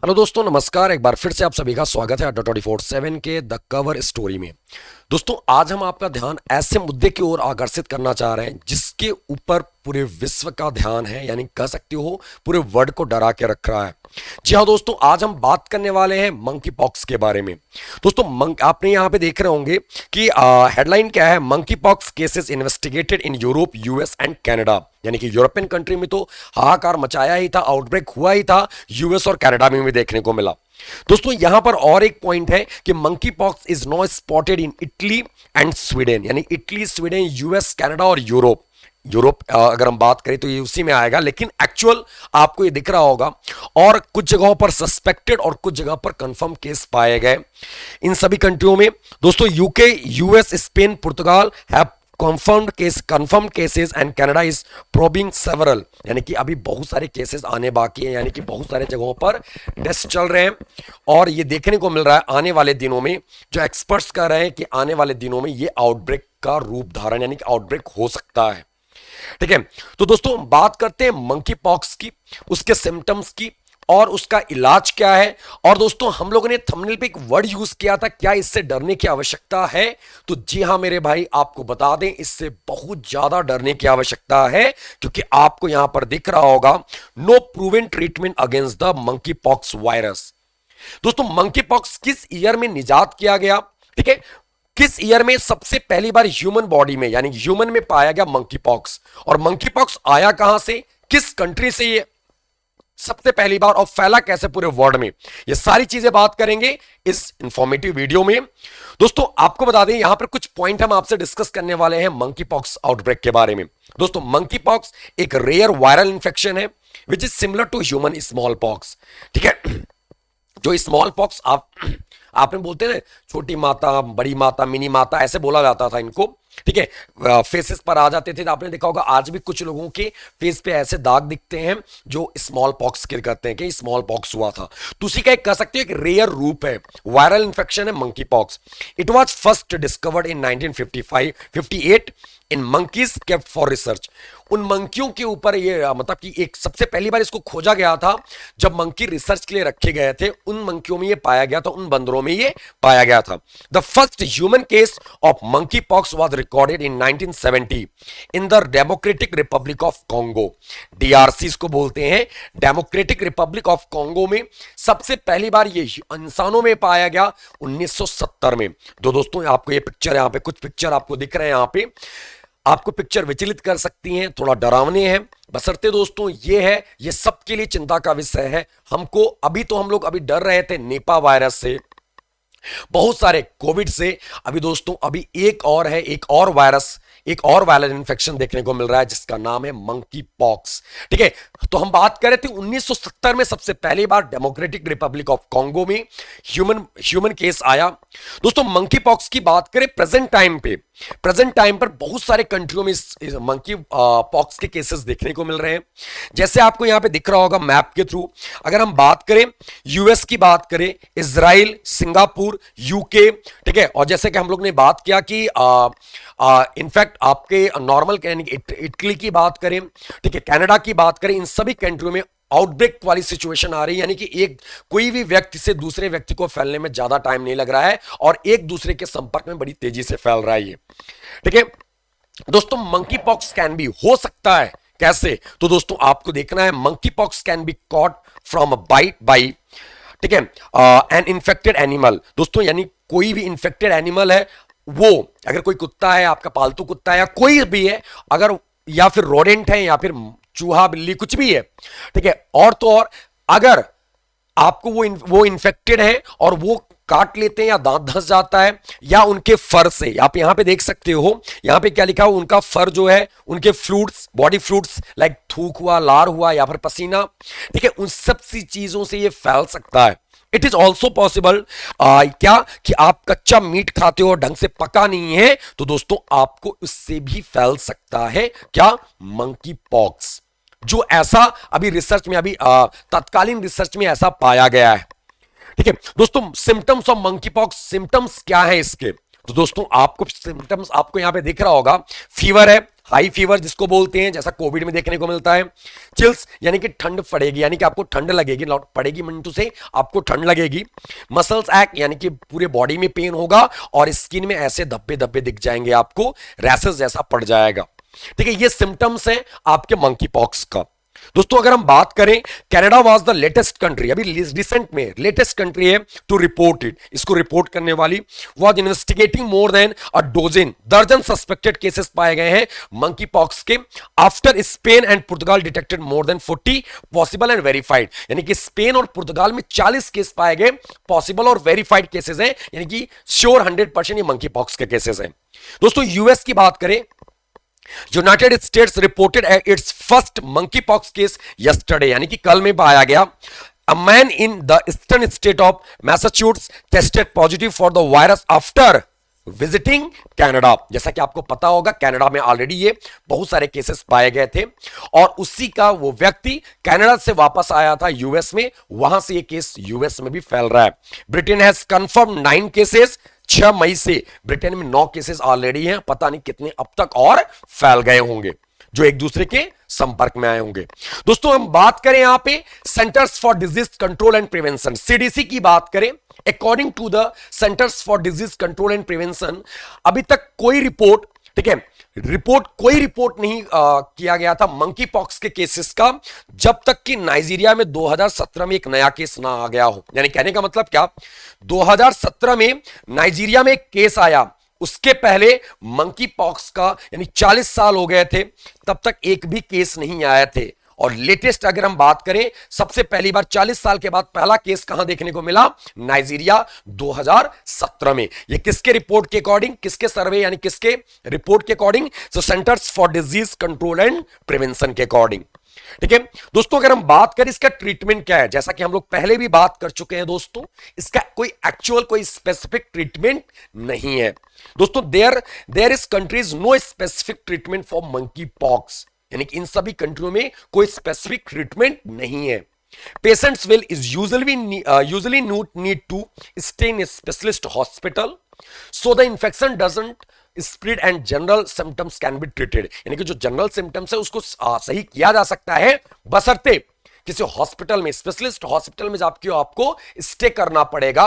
Hello दोस्तों, नमस्कार। एक बार फिर से आप सभी का स्वागत है अड्डा 24/7 के द कवर स्टोरी में। दोस्तों, आज हम आपका ध्यान ऐसे मुद्दे की ओर आकर्षित करना चाह रहे हैं जिसके ऊपर पूरे विश्व का ध्यान है, यानी कह सकते हो पूरे वर्ल्ड को डरा के रख रहा है। जी हाँ दोस्तों, आज हम बात करने वाले हैं मंकी पॉक्स के बारे में। दोस्तों, आपने यहाँ पे देख रहे होंगे कि हेडलाइन क्या है, monkey pox cases investigated in Europe, US and Canada. यानी कि यूरोपियन कंट्री में तो हाहाकार मचाया ही था, आउटब्रेक हुआ ही था, यूएस और कनाडा में भी देखने को मिला। दोस्तों, यहां पर और एक पॉइंट है कि monkey pox is no spotted in Italy and Sweden. यानी इटली, स्वीडन, यूएस, कनाडा और यूरोप। अगर हम बात करें तो ये उसी में आएगा, लेकिन एक्चुअल आपको ये दिख रहा होगा। और कुछ जगहों पर सस्पेक्टेड और कुछ जगह पर कंफर्म केस पाए गए इन सभी कंट्रियों में। दोस्तों, UK, US, Spain, Portugal have confirmed cases and Canada is probing several। यानी कि अभी बहुत सारे केसेस आने बाकी हैं, यानी कि बहुत सारे जगहों पर टेस्ट चल रहे हैं। और ये देखने को मिल रहा है आने वाले दिनों में, जो एक्सपर्ट्स कह रहे हैं कि आने वाले दिनों में ये आउटब्रेक का रूप धारण, यानी कि आउटब्रेक हो सकता है। ठीक है, तो दोस्तों बात करते हैं मंकी पॉक्स की, उसके सिम्टम्स की और उसका इलाज क्या है। और दोस्तों, हम लोगों ने थंबनेल पे एक वर्ड यूज किया था, क्या इससे डरने की आवश्यकता है? तो जी हां मेरे भाई, आपको बता दें, इससे बहुत ज्यादा डरने की आवश्यकता है, क्योंकि आपको यहां पर दिख रहा होगा, no proven treatment against the monkey pox virus. दोस्तों, मंकी पॉक्स किस ईयर में निजात किया गया? ठीक है, किस ईयर में सबसे पहली बार ह्यूमन बॉडी में, यानी ह्यूमन में पाया गया मंकी पॉक्स? और मंकी पॉक्स आया कहां से, किस कंट्री से ये सबसे पहली बार, और फैला कैसे पूरे वर्ल्ड में? ये सारी चीजें बात करेंगे इस इंफॉर्मेटिव वीडियो में। दोस्तों, आपको बता दें, यहां पर कुछ पॉइंट हम आपसे डिस्कस करने वाले हैं मंकी पॉक्स आउटब्रेक के बारे में। दोस्तों, मंकी पॉक्स एक रेयर वायरल इंफेक्शन है which is similar to human smallpox. ठीक है, जो स्मॉल पॉक्स आपने बोलते हैं ना, छोटी माता, बड़ी माता, मिनी माता, ऐसे बोला जाता था इनको। ठीक है, फेसेस पर आ जाते थे। आपने देखा होगा आज भी कुछ लोगों के फेस पे ऐसे दाग दिखते हैं जो स्मॉल पॉक्स के कहते हैं कि स्मॉल पॉक्स हुआ था। तो उसी का एक कह सकते हो एक रेयर रूप है, वायरल इंफेक्शन है monkey pox. It was first discovered in 1958 in monkeys kept for research. उन मंकियों के ऊपर ये मतलब कि एक सबसे पहली बार इसको खोजा गया था जब मंकी रिसर्च के लिए रखे गए थे। उन मंकियों में ये पाया गया था, उन बंदरों में ये पाया गया था। The first human case of monkey pox was recorded in 1970 in the democratic Republic of Congo. DRC इसको बोलते हैं, डेमोक्रेटिक रिपब्लिक ऑफ कॉन्गो में सबसे पहली बार ये इंसानों में पाया गया 1970 में। तो दोस्तों, आपको ये पिक्चर, यहाँ पे कुछ पिक्चर आपको दिख रहे हैं, यहाँ पे आपको पिक्चर विचलित कर सकती हैं, थोड़ा डरावने हैं। बशर्ते दोस्तों ये सबके लिए चिंता का विषय है। हमको अभी तो हम लोग अभी डर रहे थे निपा वायरस से, बहुत सारे कोविड से। अभी दोस्तों, अभी एक और है, एक और वायरल इन्फेक्शन देखने को मिल रहा है जिसका नाम है मंकी पॉक्स। ठीक है, तो हम बात कर रहे थे 1970 में सबसे पहली बार डेमोक्रेटिक रिपब्लिक ऑफ कॉन्गो में ह्यूमन केस आया। दोस्तों, मंकी पॉक्स की बात करें प्रेजेंट टाइम पर बहुत सारे कंट्रियों में इस मंकी पॉक्स के केसेस देखने को मिल रहे हैं। जैसे आपको यहां पे दिख रहा होगा मैप के थ्रू, अगर हम बात करें यूएस की, बात करें इजराइल, सिंगापुर, यूके। ठीक है, और जैसे कि हम लोग ने बात किया कि इनफैक्ट आपके नॉर्मल इटली की बात करें, ठीक है, कनाडा की बात करें, इन सभी कंट्रियों में आउटब्रेक वाली सिचुएशन आ रही है। यानी कि कोई भी व्यक्ति से दूसरे व्यक्ति को फैलने में ज्यादा टाइम नहीं लग रहा है और एक दूसरे के संपर्क में बड़ी तेजी से फैल रहा है ये। ठीक है दोस्तों, मंकी पॉक्स कैन बी, हो सकता है कैसे? तो दोस्तों, आपको देखना है, monkey pox can be caught from a bite by, ठीक है, एन इन्फेक्टेड एनिमल। दोस्तों, यानी कोई भी इन्फेक्टेड एनिमल है, वो अगर कोई कुत्ता है, आपका पालतू कुत्ता है या कोई भी है, अगर या फिर रोडेंट है या फिर चूहा, बिल्ली, कुछ भी है, ठीक है, और तो और अगर आपको वो इन्फेक्टेड है और वो काट लेते हैं या दांत धंस जाता है या उनके फर से, आप यहां पे देख सकते हो, यहां पे क्या लिखा हुआ, उनका फर जो है, उनके फ्लूइड्स, बॉडी फ्लूइड्स लाइक थूक हुआ, लार हुआ या फिर पसीना, ठीक है, उन सब सी चीजों से ये फैल सकता है। इट इज ऑल्सो पॉसिबल क्या कि आप कच्चा मीट खाते हो, ढंग से पका नहीं है, तो दोस्तों आपको इससे भी फैल सकता है क्या? Monkey pox. जो ऐसा अभी रिसर्च में, अभी तत्कालीन रिसर्च में ऐसा पाया गया है। ठीक है दोस्तों, symptoms of monkey pox, symptoms क्या है इसके? तो दोस्तों, आपको सिम्टम्स आपको यहां पे दिख रहा होगा, फीवर है, हाई फीवर जिसको बोलते हैं, जैसा कोविड में देखने को मिलता है। चिल्स यानी कि ठंड पड़ेगी, यानी कि आपको ठंड लगेगी, पड़ेगी मिनटू से आपको ठंड लगेगी। मसल्स एक्ट यानी कि पूरे बॉडी में पेन होगा और स्किन में ऐसे धब्बे धब्बे दिख जाएंगे, आपको रैसेस जैसा पड़ जाएगा। ठीक है, ये सिम्टम्स हैं आपके मंकी पॉक्स का। दोस्तों अगर हम बात करें, Canada was the latest country, अभी रिसेंट में लेटेस्ट कंट्री है टू रिपोर्ट इट, इसको रिपोर्ट करने वाली, was investigating more than a dozen, दर्जन सस्पेक्टेड केसेस पाए गए हैं मंकी पॉक्स के। After Spain and Portugal detected more than 40 possible and verified, यानी कि स्पेन और पुर्तगाल में 40 केस पाए गए, पॉसिबल और वेरीफाइड केसेस हैं, यानी कि श्योर 100% ये मंकी पॉक्स के केसेस हैं। दोस्तों यूएस की बात करें, United states reported it's first monkey pox case yesterday, यानी कि कल में पाया गया। A man in the eastern state of Massachusetts tested positive for the virus after visiting Canada. जैसा कि आपको पता होगा, कनाडा में ऑलरेडी ये बहुत सारे केसेस पाए गए थे और उसी का वो व्यक्ति कनाडा से वापस आया था यूएस में, वहां से ये केस यूएस में भी फैल रहा है। ब्रिटेन हैज कंफर्म 9 केसेस, 6 मई से ब्रिटेन में 9 केसेस ऑलरेडी हैं, पता नहीं कितने अब तक और फैल गए होंगे जो एक दूसरे के संपर्क में आए होंगे। दोस्तों हम बात करें यहां पे centers for disease control and prevention, CDC की बात करें, according to the centers for disease control and prevention, अभी तक कोई रिपोर्ट, ठीक है, कोई रिपोर्ट नहीं किया गया था मंकी पॉक्स के केसेस का, जब तक कि नाइजीरिया में 2017 में एक नया केस ना आ गया हो। यानी कहने का मतलब क्या, 2017 में नाइजीरिया में एक केस आया, उसके पहले मंकी पॉक्स का यानी 40 साल हो गए थे, तब तक एक भी केस नहीं आए थे। और लेटेस्ट अगर हम बात करें, सबसे पहली बार 40 साल के बाद पहला केस कहां देखने को मिला, नाइजीरिया 2017 में। ये किसके रिपोर्ट के अकॉर्डिंग, किसके सर्वे यानी किसके रिपोर्ट के according, so centres for disease control and prevention के अकॉर्डिंग। ठीक है दोस्तों, अगर हम बात करें इसका ट्रीटमेंट क्या है, जैसा कि हम लोग पहले भी बात कर चुके हैं दोस्तों, इसका कोई एक्चुअल कोई स्पेसिफिक ट्रीटमेंट नहीं है दोस्तों। There is countries no specific treatment for monkey pox, यानी कि इन सभी कंट्रियों में कोई स्पेसिफिक ट्रीटमेंट नहीं है। Patients will is usually need to stay in specialist hospital so the infection doesn't spread and general symptoms can be treated, यानी कि जो जनरल सिम्टम्स है उसको सही किया जा सकता है, बशर्ते किसी हॉस्पिटल में, स्पेशलिस्ट हॉस्पिटल में जाके आपको स्टे करना पड़ेगा,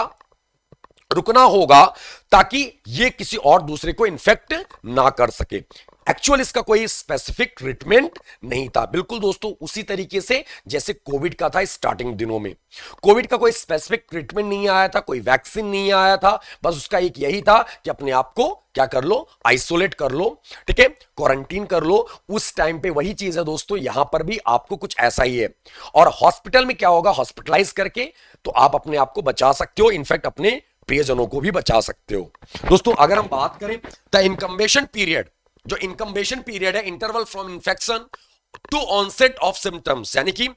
रुकना होगा, ताकि ये किसी और दूसरे को इन्फेक्ट ना कर सके। एक्चुअल इसका कोई स्पेसिफिक ट्रीटमेंट नहीं था, बिल्कुल दोस्तों उसी तरीके से जैसे कोविड का था स्टार्टिंग दिनों में। कोविड का कोई स्पेसिफिक ट्रीटमेंट नहीं आया था, कोई वैक्सीन नहीं आया था, बस उसका एक यही था कि अपने आप को क्या कर लो, आइसोलेट कर लो, ठीक है, क्वारंटीन कर लो। उस टाइम पे वही चीज है दोस्तों, यहां पर भी आपको कुछ ऐसा ही है। और हॉस्पिटल में क्या होगा, हॉस्पिटलाइज करके तो आप अपने आप को बचा सकते हो, इनफैक्ट अपने प्रियजनों को भी बचा सकते हो। दोस्तों अगर हम बात करें द इनकम्बेशन पीरियड, जो इनकम्बेशन पीरियड है, interval from infection to onset of symptoms, यानी कि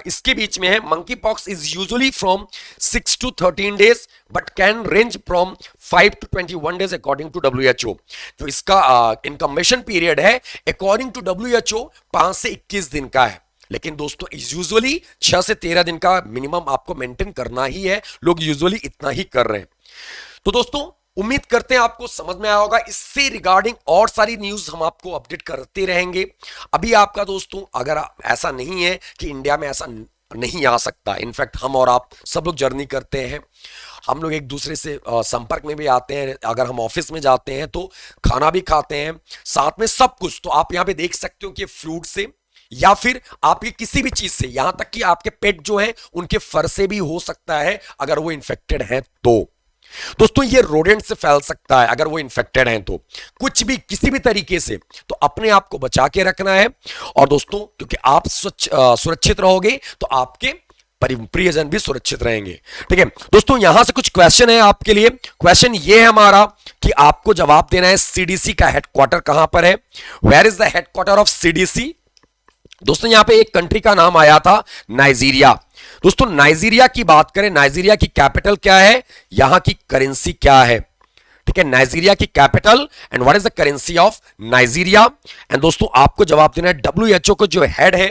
इसके बीच में है, monkey pox is usually from 6 to 13 days but can range from 5 to 21 days according to WHO। तो इसका इनकम्बेशन पीरियड है अकॉर्डिंग टू WHO 5 से 21 दिन का है, लेकिन दोस्तों यूजुअली 6 से 13 दिन का मिनिमम आपको मेंटेन करना ही है, लोग यूजुअली इतना ही कर रहे हैं। तो दोस्तों उम्मीद करते हैं आपको समझ में आया होगा। इससे रिगार्डिंग और सारी न्यूज हम आपको अपडेट करते रहेंगे। अभी आपका दोस्तों अगर ऐसा नहीं है कि इंडिया में ऐसा नहीं आ सकता, इनफैक्ट हम और आप सब लोग जर्नी करते हैं, हम लोग एक दूसरे से संपर्क में भी आते हैं, अगर हम ऑफिस में जाते हैं तो खाना भी खाते हैं साथ में, सब कुछ। तो आप यहाँ पे देख सकते हो कि फ्रूट से या फिर आपके किसी भी चीज से, यहां तक कि आपके पेट जो है उनके फर से भी हो सकता है अगर वो इन्फेक्टेड है तो। दोस्तों ये रोडेंट से फैल सकता है अगर वो इन्फेक्टेड हैं तो, कुछ भी किसी भी तरीके से, तो अपने आप को बचा के रखना है। और दोस्तों क्योंकि आप सुरक्षित रहोगे तो आपके प्रियजन भी सुरक्षित रहेंगे। ठीक है दोस्तों, यहां से कुछ क्वेश्चन है आपके लिए। क्वेश्चन ये है हमारा कि आपको जवाब देना है सीडीसी का हेडक्वार्टर कहां पर है, where is the headquarter of CDC. दोस्तों यहां पे एक कंट्री का नाम आया था नाइजीरिया। दोस्तों नाइजीरिया की बात करें, नाइजीरिया की कैपिटल क्या है, यहां की करेंसी क्या है, ठीक है, नाइजीरिया की capital and what is the currency of Nigeria. And दोस्तों आपको जवाब देना है WHO को जो हेड है,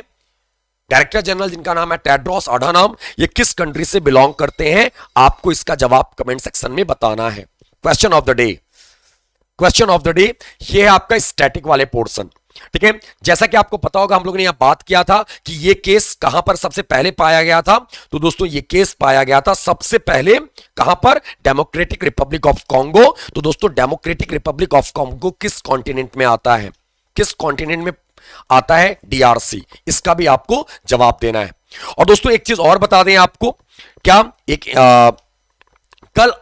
डायरेक्टर जनरल जिनका नाम है टेड्रोस अधानोम, ये किस कंट्री से बिलोंग करते हैं, आपको इसका जवाब कमेंट सेक्शन में बताना है। Question of the day, question of the day, ये है आपका स्टैटिक वाले पोर्शन। ठीक है, जैसा कि आपको पता होगा हम लोगों ने यहां बात किया था कि ये केस कहां पर सबसे पहले पाया गया था। तो दोस्तों ये केस पाया गया था सबसे पहले कहां पर, डेमोक्रेटिक रिपब्लिक ऑफ कॉन्गो। तो दोस्तों डेमोक्रेटिक रिपब्लिक ऑफ कॉन्गो किस कॉन्टिनेंट में आता है, किस कॉन्टिनेंट में आता है, डीआरसी। इसका भी आपको जवाब देना है। और दोस्तों एक चीज और बता दें आपको, क्या एक कल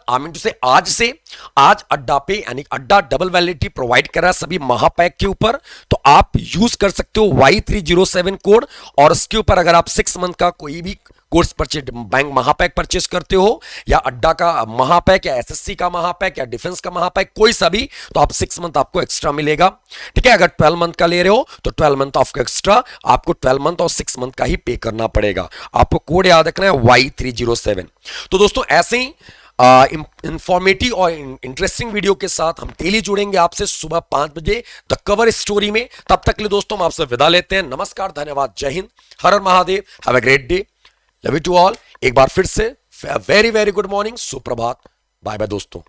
आज अड्डा पे यानी अड्डा डबल वैलिडिटी प्रोवाइड कर रहा है सभी महापैक के ऊपर। तो आप यूज कर सकते हो Y307 कोड, और इसके ऊपर अगर आप 6 मंथ का कोई भी कोर्स परचेज, बैंक महापैक परचेज करते हो, या अड्डा का महापैक, या एसएससी का महापैक, या डिफेंस का महापैक, कोई सा भी, तो आप 6 मंथ आपको एक्स्ट्रा मिलेगा। ठीक है, अगर 12 मंथ का ले रहे हो तो 12 मंथ ऑफ एक्स्ट्रा आपको 12 मंथ और 6 मंथ का ही पे करना पड़ेगा। आपको कोड याद रखना है Y307। तो दोस्तों ऐसे ही इंफॉर्मेटिव और इंटरेस्टिंग वीडियो के साथ हम डेली जुड़ेंगे आपसे सुबह 5 बजे द कवर स्टोरी में। तब तक के लिए दोस्तों हम आपसे विदा लेते हैं। नमस्कार, धन्यवाद, जय हिंद, हर हर Mahadev, have a great day, love you to all. एक बार फिर से वेरी वेरी गुड मॉर्निंग, सुप्रभात, बाय बाय दोस्तों।